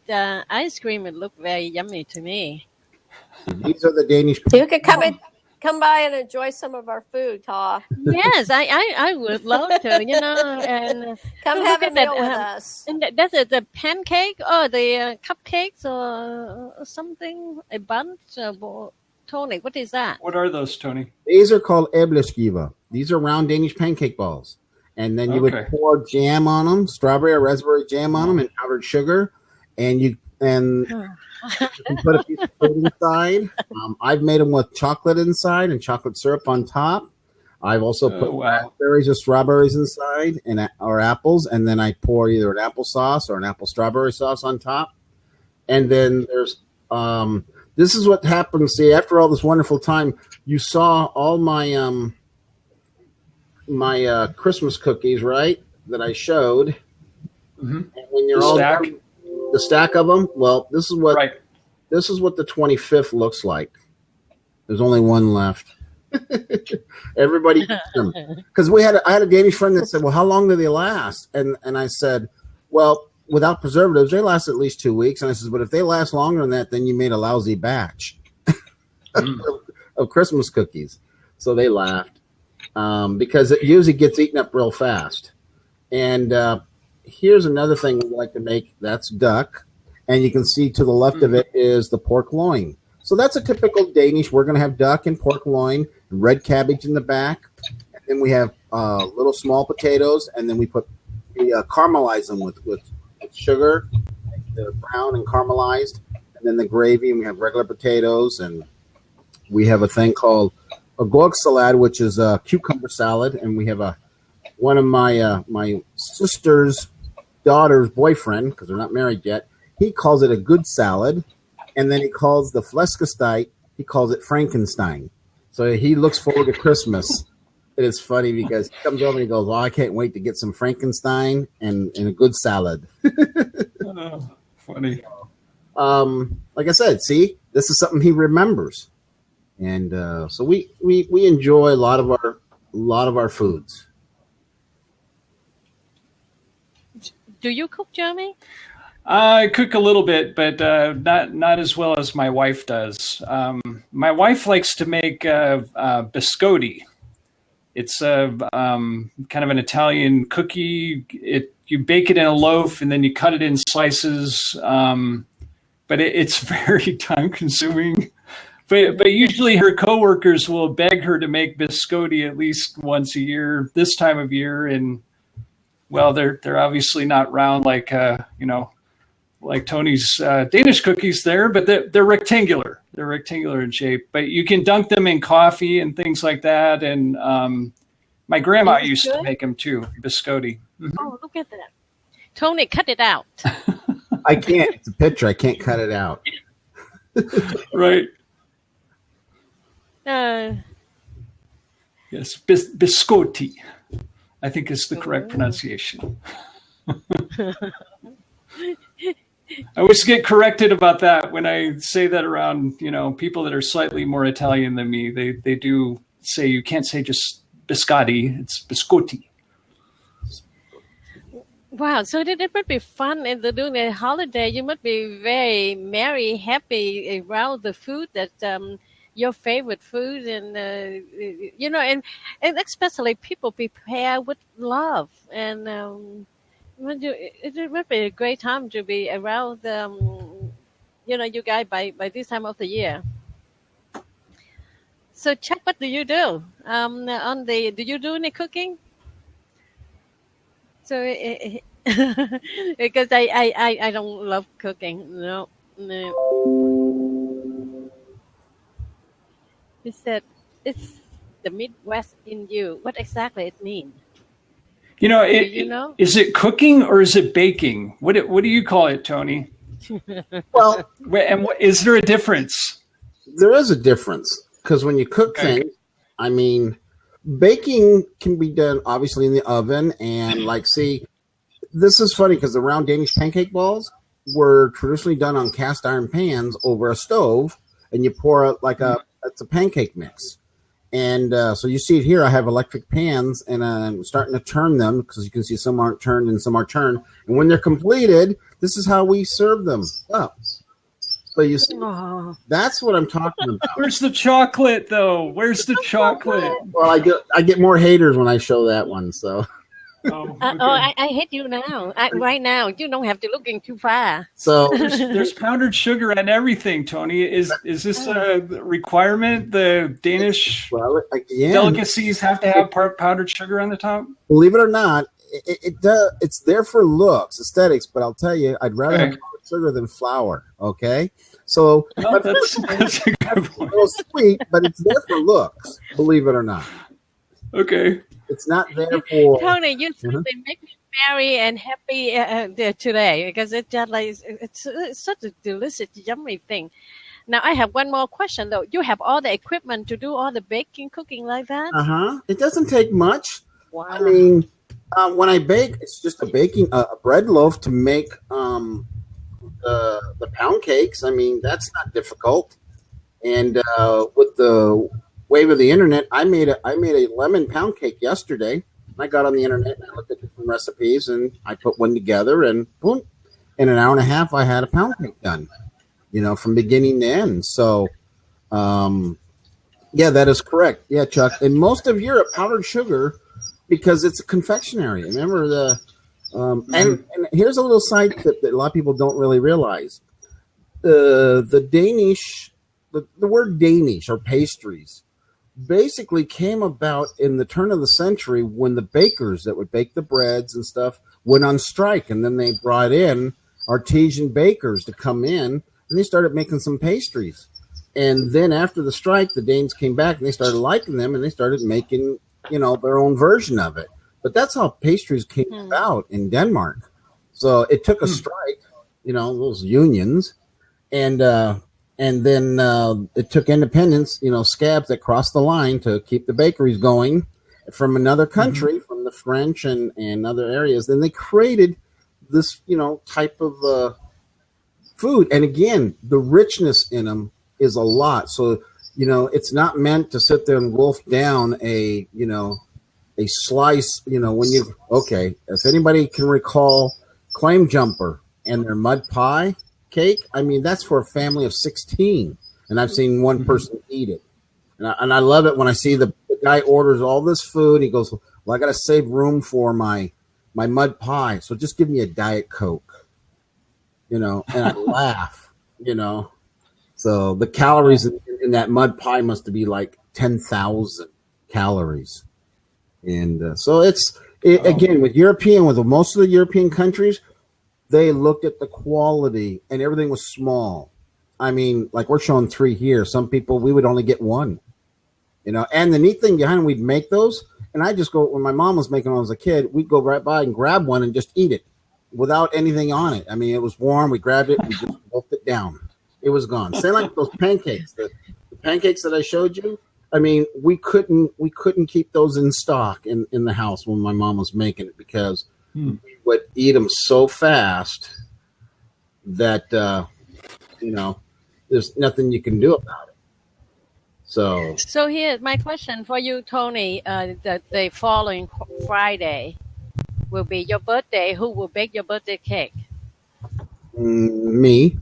A: ice cream, it looked very yummy to me.
D: These are the Danish.
E: You could come by and enjoy some of our food, Ta.
A: Yes, I would love to, and
E: Come
A: look
E: have a
A: at that,
E: meal with us.
A: and that's the pancake or the cupcakes or something, a bunch of Tony. What is that?
B: What are those, Tony?
D: These are called æbleskiver. These are round Danish pancake balls. And then you would pour jam on them, strawberry or raspberry jam on them, and powdered sugar. And you can put a piece of fruit inside. I've made them with chocolate inside and chocolate syrup on top. I've also put raspberries or strawberries inside or apples. And then I pour either an apple sauce or an apple strawberry sauce on top. And then there's this is what happens. See, after all this wonderful time, you saw all my Christmas cookies, right? That I showed.
B: Mm-hmm.
D: And when you're the stack of them. Well, this is what the 25th looks like. There's only one left. Everybody, because I had a Danish friend that said, "Well, how long do they last?" And I said, "Well, without preservatives, they last at least 2 weeks." And I said, "But if they last longer than that, then you made a lousy batch of Christmas cookies." So they laughed. Because it usually gets eaten up real fast. And here's another thing we like to make. That's duck. And you can see to the left of it is the pork loin. So that's a typical Danish. We're going to have duck and pork loin, and red cabbage in the back. And then we have little small potatoes, and then we caramelize them with sugar. They're brown and caramelized. And then the gravy, and we have regular potatoes. And we have a thing called a agurk salad, which is a cucumber salad, and we have one of my sister's daughter's boyfriend, because they're not married yet. He calls it a good salad, and then he calls the Fleischgesteig, he calls it Frankenstein. So he looks forward to Christmas. It is funny because he comes over and he goes, "Well, I can't wait to get some Frankenstein and a good salad."
B: Oh, funny.
D: Like I said, see, this is something he remembers, and so we enjoy a lot of our foods.
A: Do you cook, Jeremy?
B: I cook a little bit, but not as well as my wife does. My wife likes to make biscotti. It's a kind of an Italian cookie. You bake it in a loaf and then you cut it in slices. But it's very time consuming. But usually her coworkers will beg her to make biscotti at least once a year this time of year, and well, they're obviously not round like like Tony's Danish cookies there, but they're rectangular. They're rectangular in shape, but you can dunk them in coffee and things like that. And my grandma used to make them too, biscotti. Mm-hmm.
A: Oh, look at that. Tony, cut it out.
D: I can't. It's a picture. I can't cut it out.
B: Right. Yes, biscotti, I think is the correct pronunciation. I always get corrected about that when I say that around, people that are slightly more Italian than me. They do say you can't say just biscotti, it's biscotti.
A: Wow, so it must be fun during the holiday. You must be very merry, happy around the food that your favorite food, and and especially people prepare with love, and it must be a great time to be around you guys by this time of the year. So Chuck, what do you do? Do you do any cooking? So because I don't love cooking. No. He said it's the Midwest in you. What exactly it mean?
B: Is it cooking or is it baking? What do you call it, Tony?
D: Well,
B: and is there a difference?
D: There is a difference because when you cook things, I mean, baking can be done obviously in the oven, and see, this is funny because the round Danish pancake balls were traditionally done on cast iron pans over a stove, and you pour it it's a pancake mix. And so you see it here. I have electric pans, and I'm starting to turn them because you can see some aren't turned and some are turned. And when they're completed, this is how we serve them up. So you see, that's what I'm talking about.
B: Where's the chocolate, though? Where's the chocolate?
D: Well, I get more haters when I show that one. So.
B: Okay.
A: I hate you now. Right now, you don't have to looking too far.
D: So
B: there's powdered sugar and everything, Tony. Is this a requirement? The Danish delicacies have to have powdered sugar on the top?
D: Believe it or not, it does. It's there for looks, aesthetics. But I'll tell you, I'd rather have powdered sugar than flour. Okay, so
B: that's a good point.
D: A little sweet, but it's there for looks. Believe it or not.
B: Okay.
D: It's not there for
A: Tony. You certainly make me merry and happy today because it's such a delicious, yummy thing. Now I have one more question though. You have all the equipment to do all the baking, cooking like that?
D: It doesn't take much.
A: Wow.
D: I mean, when I bake, it's just a bread loaf to make the pound cakes. I mean, that's not difficult. And with the wave of the internet, I made a lemon pound cake yesterday. I got on the internet and I looked at different recipes and I put one together, and boom, in an hour and a half I had a pound cake done, from beginning to end. So yeah, that is correct. Yeah, Chuck. In most of Europe, powdered sugar, because it's a confectionery. Remember and here's a little side tip that a lot of people don't really realize. The Danish, the word Danish or pastries basically came about in the turn of the century when the bakers that would bake the breads and stuff went on strike, and then they brought in artisan bakers to come in, and they started making some pastries. And then after the strike, the Danes came back and they started liking them, and they started making their own version of it. But that's how pastries came about in Denmark. So it took a strike, those unions, and then it took independence, scabs that crossed the line to keep the bakeries going from another country, from the French and other areas. Then they created this, type of food. And again, the richness in them is a lot. So, it's not meant to sit there and wolf down a slice, if anybody can recall Claim Jumper and their mud pie cake, I mean, that's for a family of 16. And I've seen one person eat it. And I love it when I see the guy orders all this food. He goes, well, I got to save room for my mud pie. So just give me a Diet Coke, and I laugh, So the calories in that mud pie must be like 10,000 calories. And so again, with most of the European countries, they looked at the quality and everything was small. I mean, like we're showing 3 here. Some people, we would only get 1, and the neat thing behind, we'd make those. And I just go, when my mom was making them when I was a kid, we'd go right by and grab one and just eat it without anything on it. I mean, it was warm. We grabbed it. We just wolfed it down. It was gone. Same like those pancakes, the pancakes that I showed you. I mean, we couldn't keep those in stock in the house when my mom was making it because we would eat them so fast that, there's nothing you can do about it.
A: So here's my question for you, Tony. The following Friday will be your birthday. Who will bake your birthday cake?
D: Me.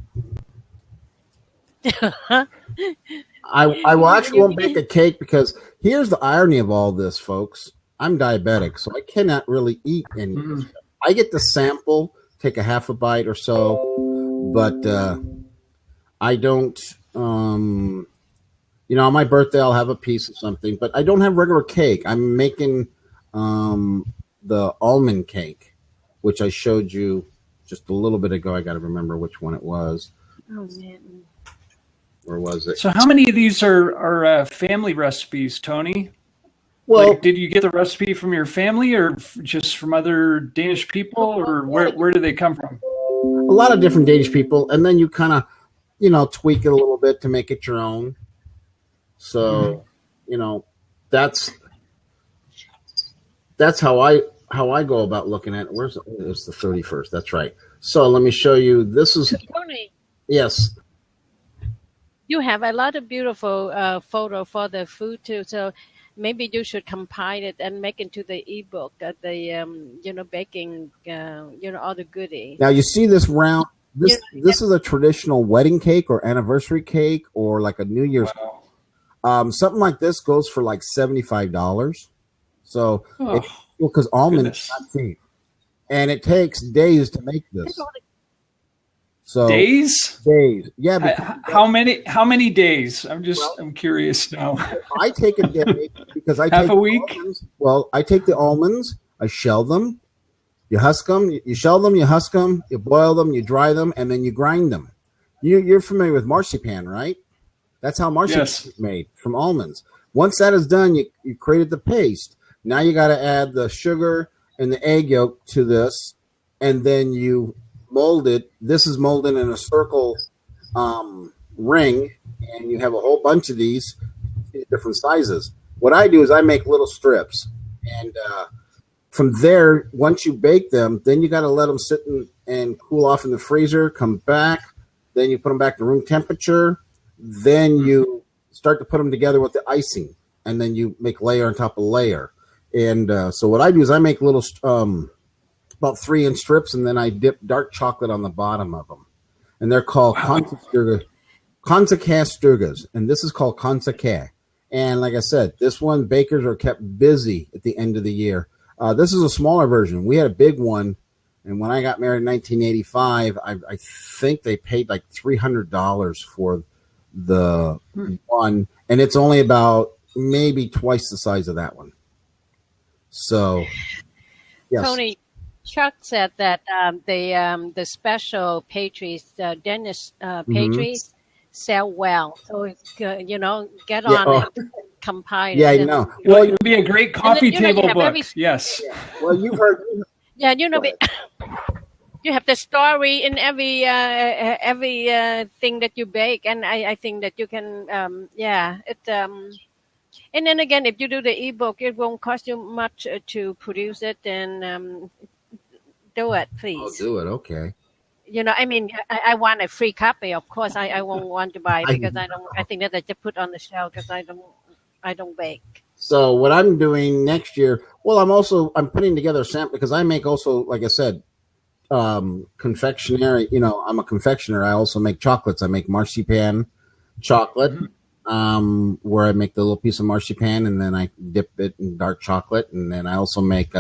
D: I will actually won't bake a cake because here's the irony of all this, folks. I'm diabetic, so I cannot really eat any of this stuff. I get to sample, take a half a bite or so, but I don't. On my birthday, I'll have a piece of something, but I don't have regular cake. I'm making the almond cake, which I showed you just a little bit ago. I got to remember which one it was.
A: Oh man.
D: Or was it?
B: So how many of these are family recipes, Tony?
D: Well,
B: did you get the recipe from your family or just from other Danish people, or where do they come from?
D: A lot of different Danish people, and then you kind of, tweak it a little bit to make it your own. So, that's how I go about looking at it. It's the 31st. That's right. So let me show you. This is
A: Tony.
D: Yes.
A: You have a lot of beautiful photo for the food too. So maybe you should compile it and make into the ebook, baking, all the goodies.
D: Now you see this round. This is a traditional wedding cake or anniversary cake or like a New Year's.
B: Wow.
D: Something like this goes for like $75. So because almonds are not cheap, and it takes days to make this. So
B: days,
D: yeah.
B: How many days? I'm curious now.
D: I take a day because I
B: half
D: take
B: a week.
D: I take the almonds, I shell them, you husk them, you shell them, you husk them, you boil them, you dry them, and then you grind them. You're familiar with marzipan, right? That's how marzipan is made, from almonds. Once that is done, you created the paste. Now you got to add the sugar and the egg yolk to this, and then you mold it. This is molded in a circle ring, and you have a whole bunch of these different sizes. What I do is I make little strips, and from there, once you bake them, then you got to let them sit and cool off in the freezer. Come back, then you put them back to room temperature. Then you start to put them together with the icing, and then you make layer on top of layer. And so what I do is I make little about 3-inch strips, and then I dip dark chocolate on the bottom of them. And they're called Konsekærstugas, and this is called Konsekær. And like I said, this one, bakers are kept busy at the end of the year. This is a smaller version. We had a big one, and when I got married in 1985, I think they paid like $300 for the one, and it's only about maybe twice the size of that one. So, yes.
A: Tony, Chuck said that the special pastries, Danish pastries, sell well. So get on it, compile.
D: Yeah, I know.
B: Well, it would be a great coffee
A: then,
B: table book. Yes.
D: Yeah. Well, you've heard.
A: Yeah, You have the story in every thing that you bake, and I think that you can and then again, if you do the ebook, it won't cost you much to produce it, and do it,
D: I'll
A: please.
D: do it. Okay.
A: I mean, I want a free copy, of course. I won't want to buy it
D: I
A: because I don't. I think that I just put on the shelf because I don't bake.
D: So what I'm doing next year, well, I'm putting together a sample because I make also, like I said, confectionery. I'm a confectioner. I also make chocolates. I make marzipan chocolate, where I make the little piece of marzipan and then I dip it in dark chocolate, and then I also make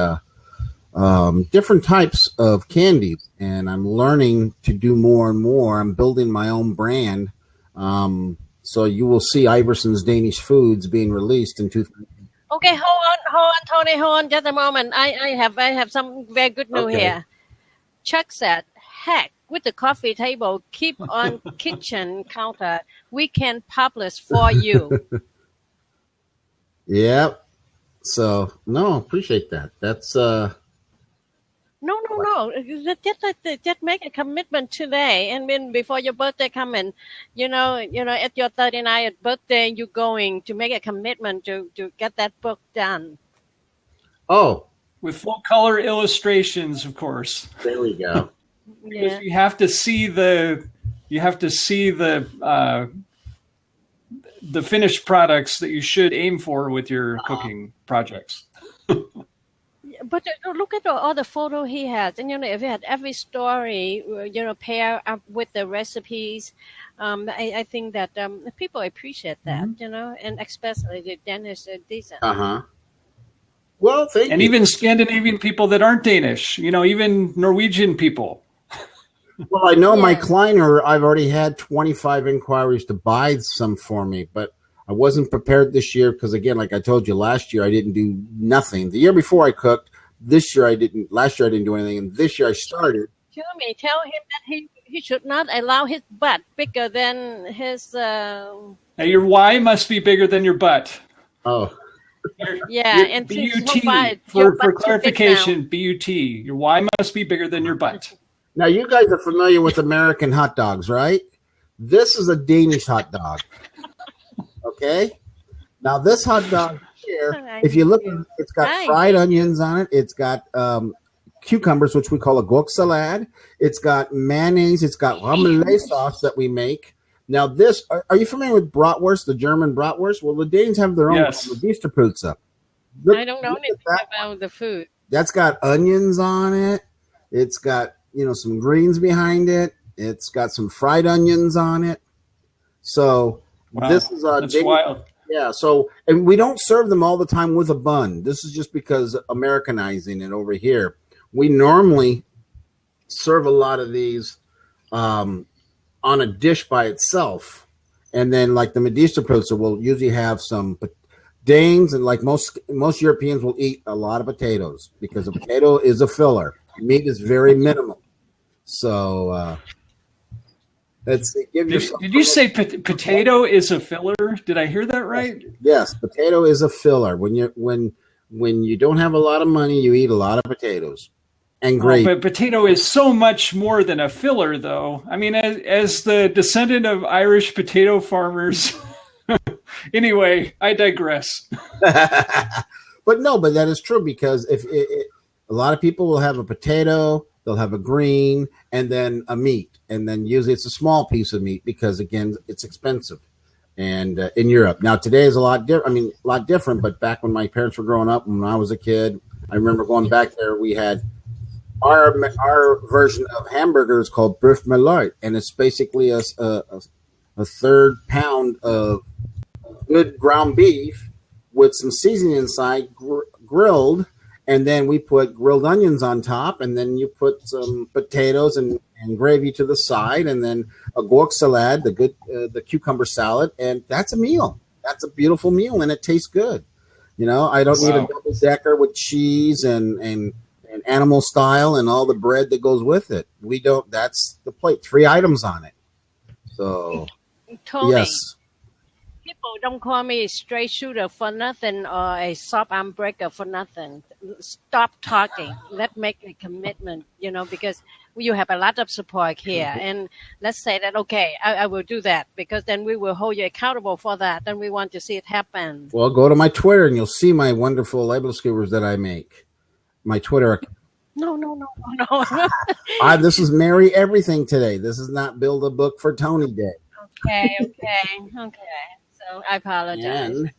D: different types of candies. And I'm learning to do more and more. I'm building my own brand. So you will see Iverson's Danish Foods being released in 2000.
A: Okay, hold on, Tony, hold on, just a moment. I have some very good news
D: Okay.
A: here. Chuck said, "Heck with the coffee table, keep on kitchen counter. We can publish for you."
D: Yep. So no, appreciate that. That's
A: No. Just make a commitment today, and then before your birthday come in, at your 39th birthday, you're going to make a commitment to get that book done.
D: oh,
B: With full color illustrations, of course.
D: there we go.
B: Because
A: Yeah.
B: you have to see the finished products that you should aim for with your cooking projects.
A: But look at all the photo he has, and if he had every story, pair up with the recipes, I think that people appreciate that, and especially the Danish decent.
D: Well, thank
B: And
D: you.
B: even Scandinavian people that aren't Danish, even Norwegian people.
D: Well, I know my
A: Yeah.
D: Kleiner, I've already had 25 inquiries to buy some for me, but I wasn't prepared this year because, again, like I told you, last year I didn't do nothing. The year before I cooked. This year I didn't. Last year I didn't do anything, and this year I started.
A: Jeremy, tell him that he should not allow his butt bigger than his.
B: Now, your Y must be bigger than your butt.
D: Oh,
A: Yeah, and since so far
B: BUT.
A: your
B: For
A: butt too big now.
B: clarification, BUT. Your Y must be bigger than your butt.
D: now you guys are familiar with American hot dogs, right? This is a Danish hot dog. Okay. Now this hot dog here, if you look, it's got
A: Hi.
D: fried onions on it. It's got cucumbers, which we call a gurk salad. It's got mayonnaise. It's got remoulade sauce that we make. Now this, are you familiar with bratwurst, the German bratwurst? Well, the Danes have their own
B: Yes.
D: Medisterpizza.
A: I don't know
D: look at
A: anything
D: that.
A: about the food.
D: That's got onions on it. It's got, some greens behind it. It's got some fried onions on it. So
B: Wow,
D: this is a
B: that's
D: Danish.
B: wild.
D: Yeah, so, and we don't serve them all the time with a bun. This is just because Americanizing it over here. We normally serve a lot of these on a dish by itself. And then like the Medisterpilzer will usually have some Danes, and like most Europeans will eat a lot of potatoes because a potato is a filler. Meat is very minimal. So give yourself.
B: Did you say potato is a filler? Did I hear that right?
D: Yes, potato is a filler. When you don't have a lot of money, you eat a lot of potatoes and gravy.
B: But potato is so much more than a filler, though. I mean, as the descendant of Irish potato farmers. Anyway, I digress.
D: But that is true because if a lot of people will have a potato, they'll have a green, and then a meat, and then usually it's a small piece of meat because again it's expensive. And in Europe now today is a lot different. But back when my parents were growing up, when I was a kid, I remember going back there. We had our version of hamburger is called Bœuf Malloy, and it's basically a third pound of good ground beef with some seasoning inside, grilled, and then we put grilled onions on top, and then you put some potatoes and gravy to the side, and then a gurk salad, the cucumber salad, and that's a meal. That's a beautiful meal, and it tastes good. I don't need a double decker with cheese and animal style and all the bread that goes with it. We don't. That's the plate. 3 items on it. So
A: Tony,
D: yes.
A: people don't call me a straight shooter for nothing or a soft arm breaker for nothing. stop talking. Let's make a commitment, because you have a lot of support here. And let's say that, okay, I will do that, because then we will hold you accountable for that. And we want to see it happen.
D: Well, go to my Twitter and you'll see my wonderful label skewers that I make. My Twitter account.
A: No, no, no, no, no.
D: This is Mary Everything today. This is not Build a Book for Tony Day.
A: Okay. So I apologize.
D: And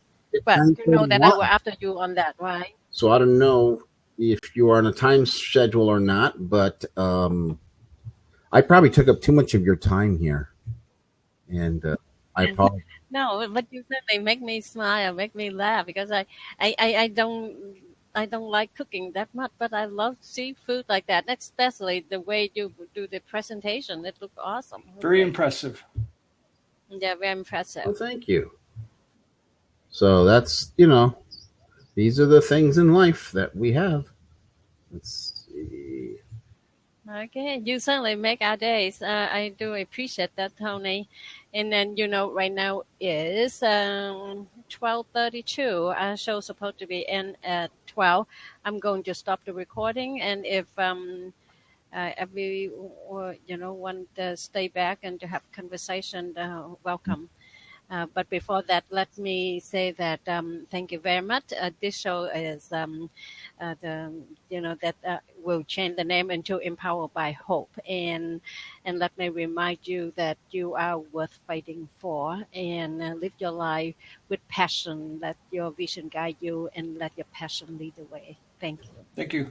A: But you know that I will after you on that, right?
D: So I don't know if you are on a time schedule or not, but I probably took up too much of your time here. And I apologize.
A: No, but you said they make me smile, make me laugh, because I don't like cooking that much, but I love seafood like that, especially the way you do the presentation. It looked awesome.
B: Very impressive.
A: Yeah, very impressive.
D: Well, thank you. So that's, these are the things in life that we have. Let's see.
A: Okay, you certainly make our days. I do appreciate that, Tony. And then, right now is 12:32. Our show's supposed to be in at 12. I'm going to stop the recording, and if everyone want to stay back and to have conversation, welcome. But before that, let me say that thank you very much. This show is will change the name into Empowered by Hope, and let me remind you that you are worth fighting for, and live your life with passion. Let your vision guide you, and let your passion lead the way. Thank you.
B: Thank you.